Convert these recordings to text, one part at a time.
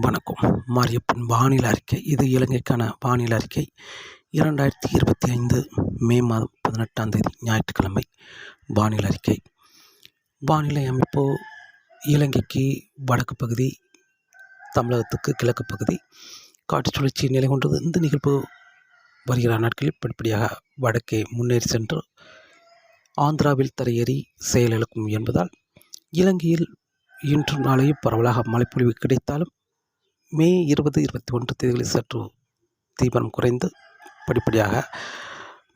வணக்கம். மாரியப்பன் வானிலை அறிக்கை. இது இலங்கைக்கான வானிலை அறிக்கை. 2025 மே மாதம் 18ஆம் தேதி ஞாயிற்றுக்கிழமை வானிலை அறிக்கை. வானிலை அமைப்பு: இலங்கைக்கு வடக்கு பகுதி, தமிழகத்துக்கு கிழக்கு பகுதி காற்று சுழற்சி நிலை கொண்டது. இந்த நிகழ்வு வருகிற நாட்களில் படிப்படியாக வடக்கே முன்னேறி சென்று ஆந்திராவில் தரையேறி செயலிழக்கும் என்பதால் இலங்கையில் இன்று நாளையும் பரவலாக மழைப்பொழிவு கிடைத்தாலும் மே 20, 21 தேதிகளில் சற்று தீவிரம் குறைந்து படிப்படியாக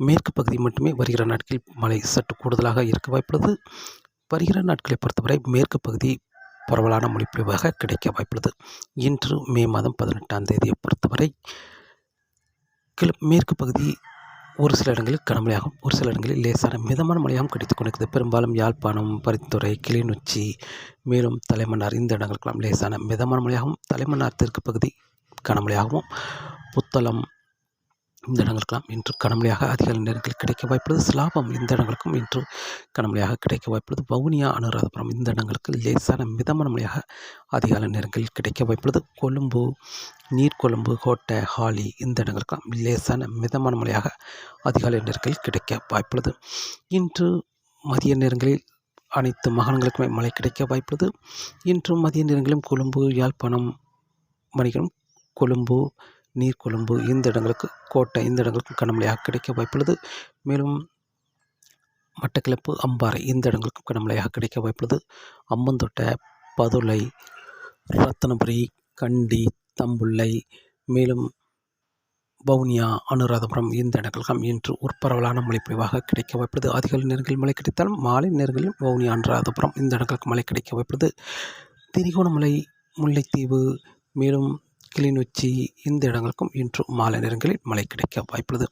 மேற்கு பகுதி மட்டுமே வருகிற நாட்களில் மழை சற்று கூடுதலாக இருக்க வாய்ப்புள்ளது. வருகிற நாட்களை பொறுத்தவரை மேற்கு பகுதி பரவலான மழைப்பொழிவாக கிடைக்க வாய்ப்புள்ளது. இன்று மே மாதம் 18ஆம் தேதியை பொறுத்தவரை மேற்கு பகுதி ஒரு சில இடங்களில் கனமழையாகும், ஒரு சில இடங்களில் லேசான மிதமான மழையாகவும் கிடைத்துக் கொண்டிருக்கிறது. பெரும்பாலும் யாழ்ப்பாணம், பருத்தித்துறை, கிளிநொச்சி, மேலும் தலைமன்னார் இந்த இடங்களுக்கெல்லாம் லேசான மிதமான மழையாகவும், தலைமன்னார் தெற்கு பகுதி கனமழையாகவும், புத்தளம் இந்த இடங்களுக்கெல்லாம் இன்று கனமழையாக அதிகாலை நேரங்களில் கிடைக்க வாய்ப்புள்ளது. சிலாபம் இந்த இடங்களுக்கும் இன்று கனமழையாக கிடைக்க வாய்ப்புள்ளது. வவுனியா, அனுராதபுரம் இந்த இடங்களுக்கு லேசான மிதமான மழையாக அதிகாலை நேரங்களில் கிடைக்க வாய்ப்புள்ளது. கொழும்பு, நீர்கொழும்பு, கோட்டை, ஹாலி இந்த இடங்களுக்கெல்லாம் லேசான மிதமான மழையாக அதிகாலை நேரங்களில் கிடைக்க வாய்ப்புள்ளது. இன்று மதிய நேரங்களில் அனைத்து மாகாணங்களுக்குமே மழை கிடைக்க வாய்ப்புள்ளது. இன்று மதிய நேரங்களிலும் கொழும்பு, யாழ்ப்பாணம், மணிகளும் கொழும்பு, நீர்கொழும்பு இந்த இடங்களுக்கு, கோட்டை இந்த இடங்களுக்கும் கனமழையாக கிடைக்க வாய்ப்புள்ளது. மேலும் மட்டக்களப்பு, அம்பாறை இந்த இடங்களுக்கும் கனமழையாக கிடைக்க வாய்ப்புள்ளது. அம்பந்தோட்டை, பதுளை, ரத்தனபுரி, கண்டி, தம்புள்ளை, மேலும் வவுனியா, அனுராதபுரம் இந்த இடங்களுக்கும் இன்று ஒரு பரவலான மழைப்பொழிவாக கிடைக்க வாய்ப்புள்ளது. அதிகாலை நேரங்களில் மழை கிடைத்தாலும் மாலை நேரங்களில் வவுனியா, அனுராதபுரம் இந்த இடங்களுக்கு மழை கிடைக்க வாய்ப்புள்ளது. திரிகோணமலை, முல்லைத்தீவு, மேலும் கிளிநொச்சி இந்த இடங்களுக்கும் இன்று மாலை நேரங்களில் மழை கிடைக்க வாய்ப்புள்ளது.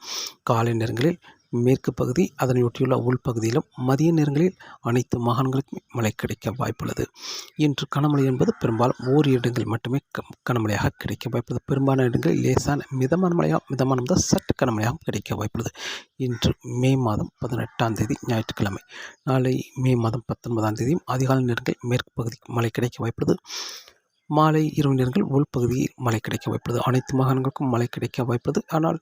காலை நேரங்களில் மேற்கு பகுதி அதனையொட்டியுள்ள உள்பகுதியிலும், மதிய நேரங்களில் அனைத்து மாகாணங்களுக்கும் மழை கிடைக்க வாய்ப்புள்ளது. இன்று கனமழை என்பது பெரும்பாலும் ஓரிரு இடங்களில் மட்டுமே கனமழையாக கிடைக்க வாய்ப்புள்ளது. பெரும்பாலான இடங்களில் லேசான மிதமான மழையாக, மிதமான முதல் சற்று கனமழையாகவும் கிடைக்க வாய்ப்புள்ளது. இன்று மே மாதம் 18ஆம் தேதி ஞாயிற்றுக்கிழமை. நாளை மே மாதம் 19ஆம் தேதியும் அதிகாலை நேரங்களில் மேற்கு பகுதிக்கு மழை கிடைக்க வாய்ப்புள்ளது. மாலை இரவு நேரங்கள் உள்பகுதியில் மழை கிடைக்க வாய்ப்புள்ளது. அனைத்து மாகாணங்களுக்கும் மழை கிடைக்க வாய்ப்புள்ளது. ஆனால்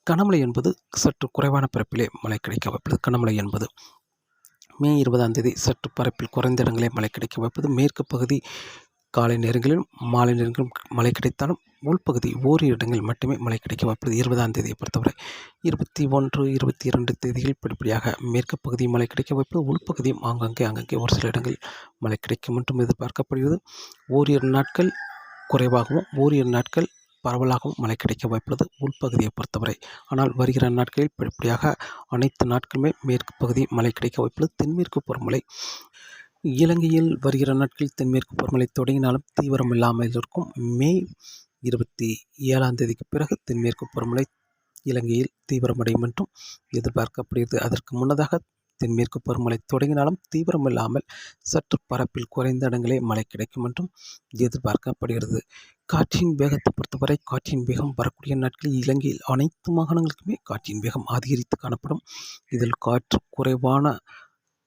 கனமழை என்பது சற்று குறைவான பரப்பிலே மழை கிடைக்க வாய்ப்புள்ளது. கனமழை என்பது மே 20ஆம் தேதி சற்று பரப்பில் குறைந்த இடங்களே மழை கிடைக்க வாய்ப்புள்ளது. மேற்கு பகுதி காலை நேரங்களிலும் மாலை நேரங்களிலும் மழை கிடைத்தாலும் உள்பகுதி ஓரிரு இடங்களில் மட்டுமே மழை கிடைக்க வாய்ப்புள்ளது. 20ஆம் தேதியை பொறுத்தவரை 21, 22 தேதியில் படிப்படியாக மேற்கு பகுதி மழை கிடைக்க வாய்ப்புள்ளது. உள்பகுதியும் அங்கங்கே ஒரு சில இடங்களில் மழை கிடைக்கும் என்றும் எதிர்பார்க்கப்படுகிறது. ஓரிரு நாட்கள் குறைவாகவும் ஓரிரு நாட்கள் பரவலாகவும் மழை கிடைக்க வாய்ப்புள்ளது உள்பகுதியை பொறுத்தவரை. ஆனால் வருகிற நாட்களில் படிப்படியாக அனைத்து நாட்களுமே மேற்கு பகுதி மழை கிடைக்க வாய்ப்புள்ளது. தென்மேற்கு பருவமழை இலங்கையில் வருகிற நாட்களில் தென்மேற்கு பருவமழை தொடங்கினாலும் தீவிரம் இல்லாமல் இருக்கும். மே 27ஆம் தேதிக்கு பிறகு தென்மேற்கு பருவமழை இலங்கையில் தீவிரமடையும் என்றும் எதிர்பார்க்கப்படுகிறது. அதற்கு முன்னதாக தென்மேற்கு பருவமழை தொடங்கினாலும் தீவிரமில்லாமல் சற்று பரப்பில் குறைந்த இடங்களே மழை கிடைக்கும் என்றும் எதிர்பார்க்கப்படுகிறது. காற்றின் வேகத்தை பொறுத்தவரை காற்றின் வேகம் வரக்கூடிய நாட்களில் இலங்கையில் அனைத்து மாகாணங்களுக்குமே காற்றின் வேகம் அதிகரித்து காணப்படும். இதில் காற்று குறைவான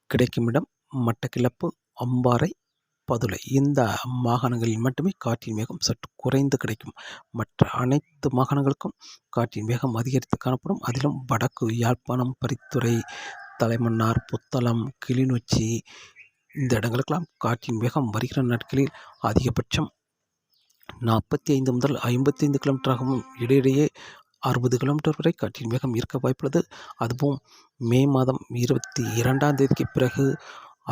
கிடைக்கும் இடம் மட்டக்களப்பு, அம்பாறை, பதுளை இந்த மாகாணங்களில் மட்டுமே காற்றின் வேகம் சற்று குறைந்து கிடைக்கும். மற்ற அனைத்து மாகாணங்களுக்கும் காற்றின் வேகம் அதிகரித்து காணப்படும். அதிலும் வடக்கு யாழ்ப்பாணம், பருத்தித்துறை, தலைமன்னார், புத்தளம், கிளிநொச்சி இந்த இடங்களுக்கெல்லாம் காற்றின் வேகம் வருகிற நாட்களில் அதிகபட்சம் 45 முதல் 55 கிலோமீட்டராகவும் இடையிடையே 60 கிலோமீட்டர் வரை காற்றின் வேகம் இருக்க வாய்ப்புள்ளது. அதுவும் மே மாதம் 22ஆம் தேதிக்கு பிறகு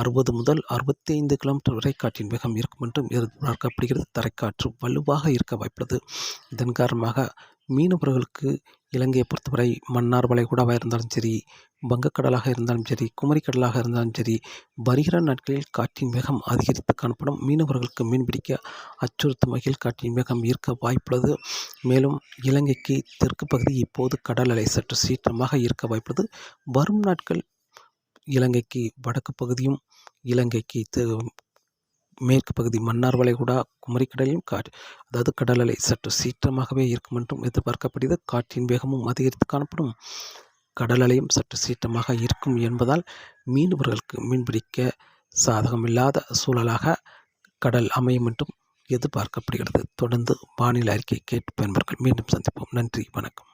60 முதல் 65 கிலோமீட்டர் வரை காற்றின் வேகம் இருக்கும் என்றும் எதிர்பார்க்கப்படுகிறது. தரைக்காற்று வலுவாக இருக்க வாய்ப்புள்ளது. இதன் காரணமாக மீனவர்களுக்கு இலங்கையை பொறுத்தவரை மன்னார் வளைகுடாவாக இருந்தாலும் சரி, வங்கக்கடலாக இருந்தாலும் சரி, குமரிக்கடலாக இருந்தாலும் சரி, வருகிற நாட்களில் காற்றின் வேகம் அதிகரித்து காணப்படும். மீனவர்களுக்கு மீன்பிடிக்க அச்சுறுத்தும் வகையில் காற்றின் வேகம் இருக்க வாய்ப்புள்ளது. மேலும் இலங்கைக்கு தெற்கு பகுதி இப்போது கடல் அலை சற்று சீற்றமாக இருக்க வாய்ப்புள்ளது. வரும் நாட்கள் இலங்கைக்கு வடக்கு பகுதியும் இலங்கைக்கு மேற்கு பகுதி மன்னார் வளைகுடா, குமரிக்கடலிலும் அதாவது கடல் அலை சற்று சீற்றமாகவே இருக்கும் என்றும் எதிர்பார்க்கப்படுகிறது. காற்றின் வேகமும் அதிகரித்து காணப்படும். கடல் அலையும் சற்று சீற்றமாக இருக்கும் என்பதால் மீனவர்களுக்கு மீன்பிடிக்க சாதகமில்லாத சூழலாக கடல் அமையும் என்றும் எதிர்பார்க்கப்படுகிறது. தொடர்ந்து வானிலை அறிக்கை கேட்டு பயன்பெறுங்கள். மீண்டும் சந்திப்போம். நன்றி, வணக்கம்.